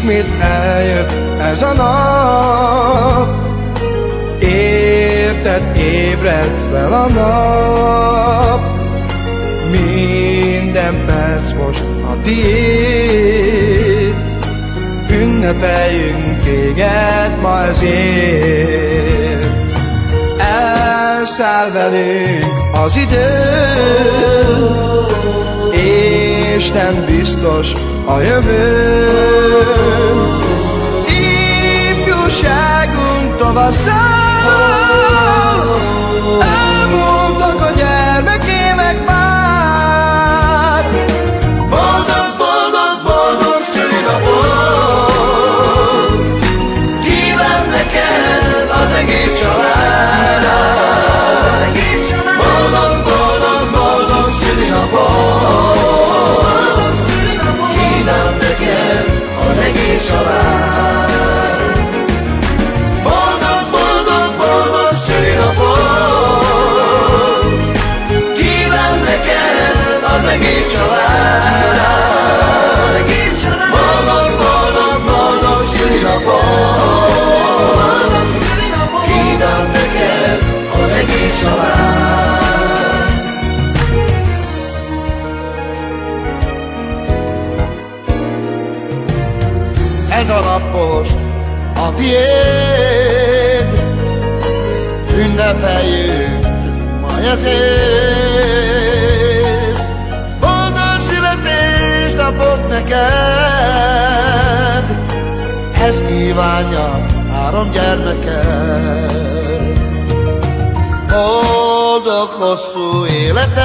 ismét eljött ez a nap. Érted, ébredt fel a nap. Minden perc most a tiéd. Ünnepeljünk téged ma ezért. Elszáll velünk az idő, és nem biztos a jövő. Ifjúságunk tavasszal, elmúltak a gyermekémek már. Boldog, boldog, boldog szülinapot kíván neked az egész család. Boldog, boldog, boldog szülinapot kíván neked az egész család. Boldog, boldog, boldog szülinapot kíván neked az egész család. Boldog, boldog, boldog szülinapot kíván neked az egész család. Ez a nap most a tiéd, ünnepeljünk majd ezért. Boldog születésnapot neked, ezt kívánja 3 gyermeked. Boldog hosszú életed,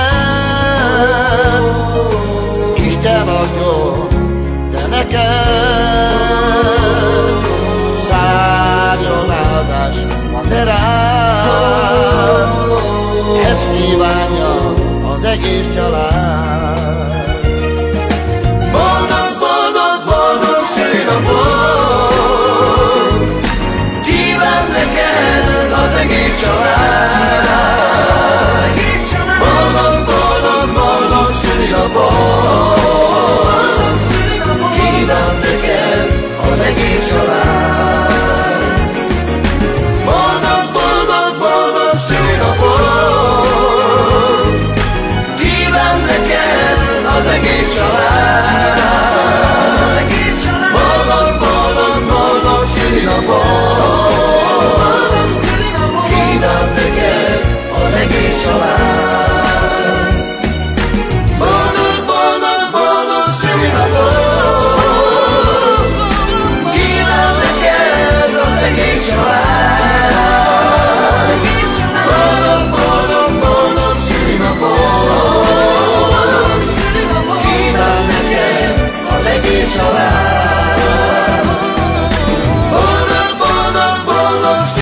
Isten adjon te neked. Szálljon áldás a te rád, ezt kívánja az egész család.